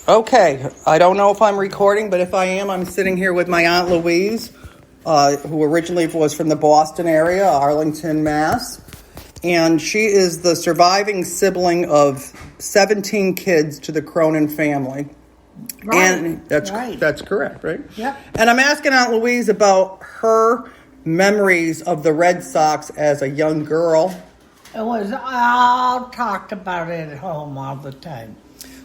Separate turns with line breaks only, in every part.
Okay, I don't know if I'm recording, but if I am, I'm sitting here with my Aunt Louise, who originally was from the Boston area, Arlington, Mass. And she is the surviving sibling of 17 kids to the Cronin family.
Right.
And that's correct, right?
Yep.
And I'm asking Aunt Louise about her memories of the Red Sox as a young girl.
It was all talked about it at home all the time.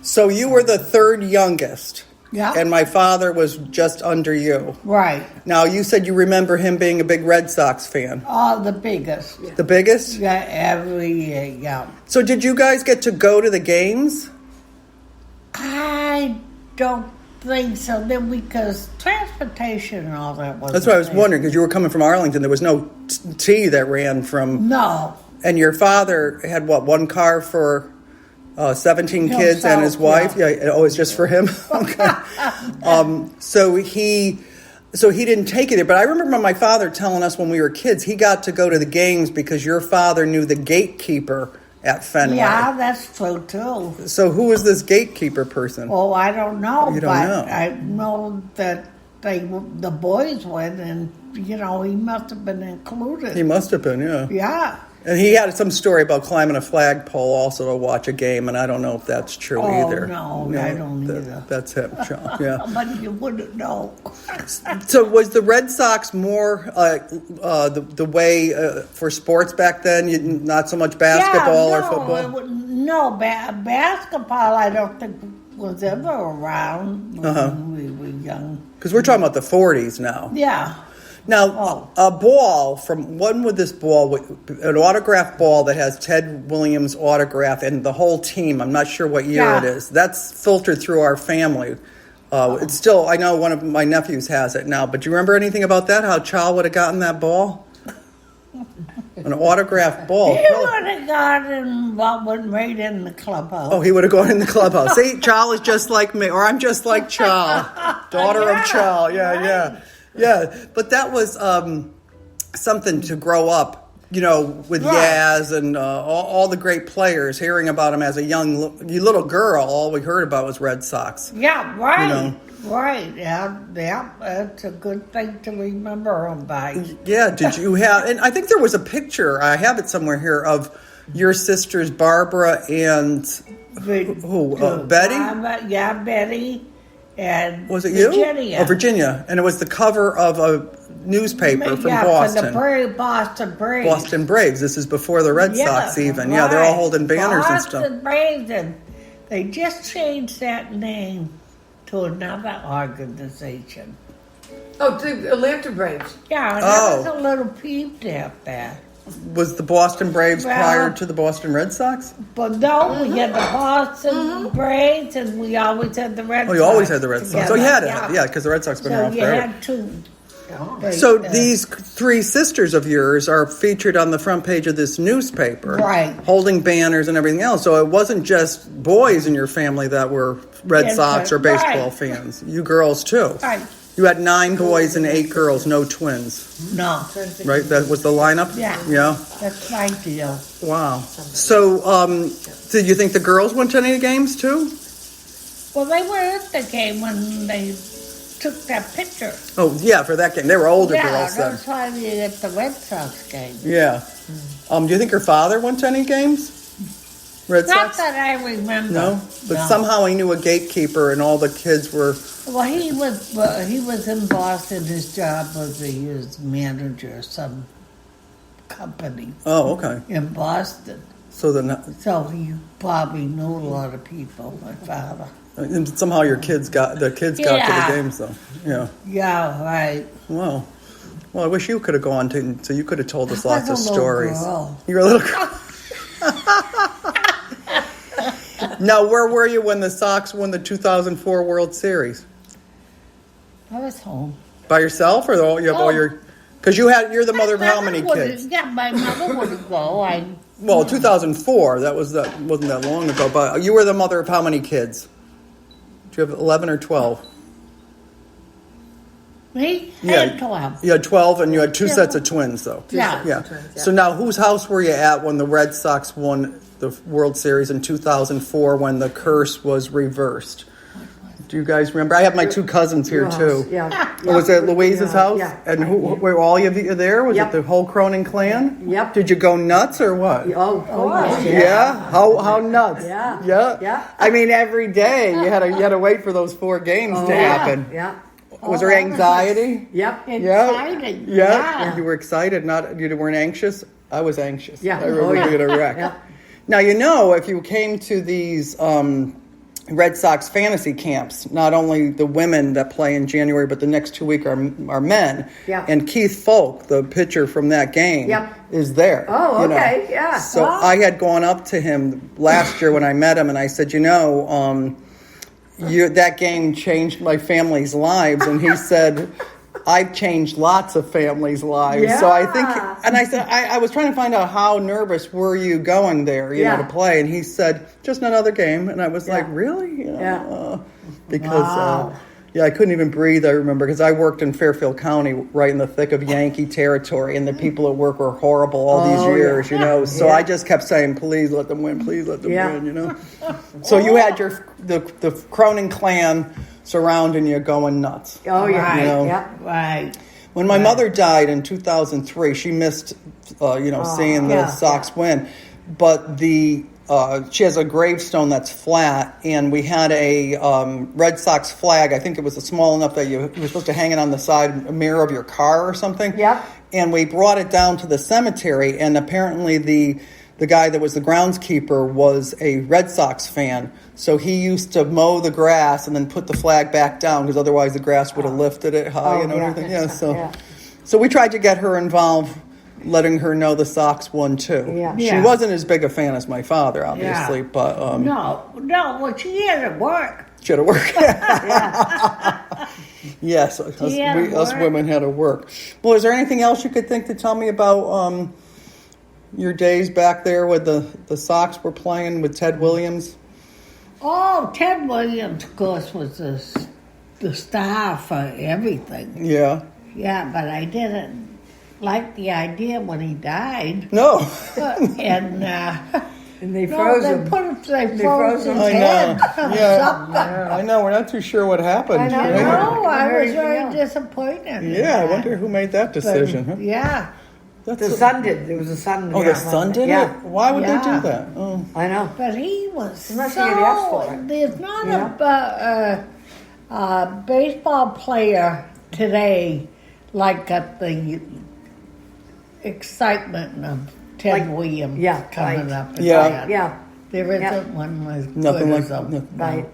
So you were the third youngest.
Yeah.
And my father was just under you.
Right.
Now, you said you remember him being a big Red Sox fan.
Oh, the biggest. Yeah.
The biggest?
Yeah, every year, yeah.
So did you guys get to go to the games?
I don't think so. Then because transportation and all that was.
That's what I was wondering, because you were coming from Arlington. There was no T that ran from...
No.
And your father had, what, one car for 17 kids and his wife? Yeah, it was just for him? Okay. So he didn't take you there. But I remember my father telling us when we were kids, he got to go to the games because your father knew the gatekeeper at Fenway.
Yeah, that's true, too.
So who was this gatekeeper person?
Oh, I don't know.
You don't know.
I know that the boys went, and, he must have been included.
He must have been, yeah.
Yeah.
And he had some story about climbing a flagpole also to watch a game, and I don't know if that's true either.
No, I don't either.
That's him, John. Yeah.
But you wouldn't know.
So was the Red Sox more the way for sports back then? Not so much basketball or football?
Basketball I don't think was ever around when we were young.
Because we're talking about the 40s now.
Yeah.
Now, a ball when would this ball, an autographed ball that has Ted Williams' autograph and the whole team, I'm not sure what year it is, that's filtered through our family. It's still, I know one of my nephews has it now, but do you remember anything about that, how Charles would have gotten that ball? An autographed ball.
He would have gotten what went right in the clubhouse.
Oh, he would have gone in the clubhouse. See, Charles is just like me, or I'm just like Charles, daughter of Charles. Yeah, right. Yeah, but that was something to grow up, with Yaz and all the great players. Hearing about him as a young little girl, all we heard about was Red Sox.
Yeah, right. Right, yeah, it's a good thing to remember him by.
Yeah, did you have, and I think there was a picture, I have it somewhere here, of your sisters Barbara and, who, Betty?
Yeah, Betty. And
was it you?
Virginia.
Oh, Virginia. And it was the cover of a newspaper from Boston.
From the Boston Braves.
Boston Braves. This is before the Red Sox even. Right. Yeah, they're all holding banners and stuff.
Boston Braves, and they just changed that name to another organization.
Oh, the Atlanta Braves.
Yeah, that was a little peeved out there.
Was the Boston Braves prior to the Boston Red Sox?
But no, we had the Boston Braves, and we always had the Red Sox.
Oh, you always had the Red Sox. So you had it,
yeah,
because the Red Sox been around forever.
So you had two.
So these three sisters of yours are featured on the front page of this newspaper.
Right.
Holding banners and everything else. So it wasn't just boys in your family that were Red Sox or baseball fans. You girls, too.
Right.
You had 9 boys and 8 girls, no twins.
No.
Right? That was the lineup?
Yeah.
Yeah?
That's my deal.
Wow. So, did you think the girls went to any games, too?
Well, they were at the game when they took that picture.
Oh, yeah, for that game. They were older girls then.
Yeah, that's why we at the Red Sox game.
Yeah. Do you think your father went to any games? Red
Not
Sox?
that I remember.
No? But somehow he knew a gatekeeper and all the kids were...
Well, he was in Boston. His job was he was manager of some company.
Oh, okay.
In Boston.
So
he probably knew a lot of people, my father.
And somehow your kids got to the games, though. Yeah.
Yeah, right.
Wow. Well, I wish you could have gone to, so you could have told us lots of stories.
Girl.
You're a little girl. Now, where were you when the Sox won the 2004 World Series?
I was home.
By yourself, or all your? Because you're the mother of how many kids?
Yeah, my mother wouldn't go.
Well, 2004. Wasn't that long ago. But you were the mother of how many kids? Do you have 11 or 12?
Me? I had 12.
You had 12, and you had 2 sets of twins, though.
Yeah.
So now, whose house were you at when the Red Sox won the World Series in 2004 when the curse was reversed? Do you guys remember? I have my two cousins here too.
Yeah.
Was it Louise's house?
Yeah.
And were all of you there? Was it the whole Cronin clan?
Yep.
Did you go nuts or what?
Oh,
Yeah. How nuts?
Yeah.
Yeah.
Yeah.
I mean, every day you had to wait for those 4 games to happen.
Yeah.
Was there anxiety?
Yep.
Exciting.
Yeah. You were excited. You weren't anxious. I was anxious.
Yeah.
I really did a wreck.
Yeah.
Now if you came to these Red Sox fantasy camps, not only the women that play in January, but the next 2 weeks are men.
Yeah.
And Keith Folk, the pitcher from that game, is there.
Oh, okay. Yeah.
So I had gone up to him last year when I met him, and I said, that game changed my family's lives. And he said, I've changed lots of families' lives.
Yeah.
So I think, and I said, I was trying to find out how nervous were you going there, to play. And he said, just another game. And I was like, really? Because, I couldn't even breathe, I remember, because I worked in Fairfield County right in the thick of Yankee territory. And the people at work were horrible all these years, So I just kept saying, please let them win, please let them win, So you had the Cronin clan surrounding you going nuts.
Oh, yeah.
Right. Right.
When my mother died in 2003, she missed, seeing the Sox win. But she has a gravestone that's flat, and we had a Red Sox flag. I think it was small enough that you were supposed to hang it on the side mirror of your car or something.
Yep.
And we brought it down to the cemetery, and apparently the guy that was the groundskeeper was a Red Sox fan. So he used to mow the grass and then put the flag back down, because otherwise the grass would have lifted it high and everything. Yeah, so we tried to get her involved, letting her know the Sox won too.
Yeah.
She wasn't as big a fan as my father, obviously, but
No, well, she had to work.
she had to work. Yes, us women had to work. Well, is there anything else you could think to tell me about your days back there with the Sox were playing with Ted Williams?
Oh, Ted Williams, of course, was the star for everything.
Yeah.
Yeah, but I didn't like the idea when he died.
No.
And
they froze him.
They froze his
I
head.
know. Yeah. I know. We're not too sure what happened.
I know.
Right?
No, I was very disappointed.
Yeah, I wonder who made that decision. Huh?
Yeah.
The son did. There was a son.
Oh, the son did it? Why would they do that? Oh.
I know.
But he was
Unless he had asked for it.
There's not a baseball player today like got the excitement of Ted Williams coming up.
Yeah.
Yeah.
There isn't one as
Nothing
good
like
as him.
that.
Right.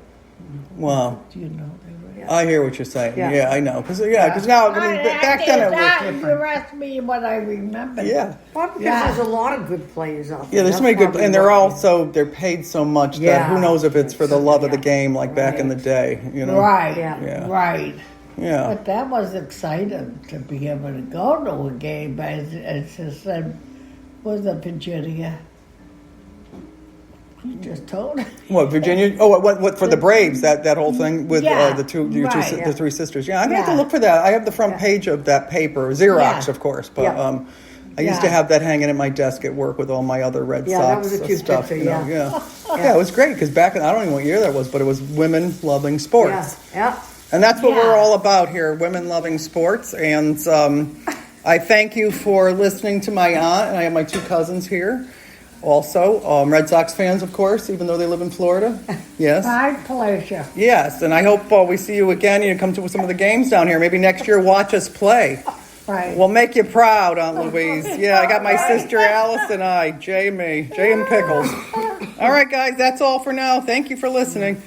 Wow.
Do you know they were?
I hear what you're saying.
Yeah.
Yeah, I know. Because now, back then it was different.
You asked me what I remember.
Yeah.
Well, because there's a lot of good players out there.
Yeah, there's so many good, and they're paid so much that who knows if it's for the love of the game like back in the day,
Right.
Yeah.
Right.
Yeah.
But that was exciting to be able to go to a game. As I said, was it Virginia? You just told me.
What, Virginia? Oh, what for the Braves? That whole thing with the three sisters. Yeah, I'm gonna have to look for that. I have the front page of that paper, Xerox, of course, but I used to have that hanging at my desk at work with all my other Red Sox
that was a cute
stuff.
picture,
Yeah, it was great because back in, I don't even know what year that was, but it was women loving sports.
Yeah.
And that's what we're all about here, women loving sports. And I thank you for listening to my aunt, and I have my two cousins here. Also, Red Sox fans, of course, even though they live in Florida. Yes.
My pleasure.
Yes, and I hope we see you again. You come to some of the games down here. Maybe next year, watch us play.
Right.
We'll make you proud, Aunt Louise. Yeah, I got my sister Alice and Jay and Pickles. All right, guys, that's all for now. Thank you for listening.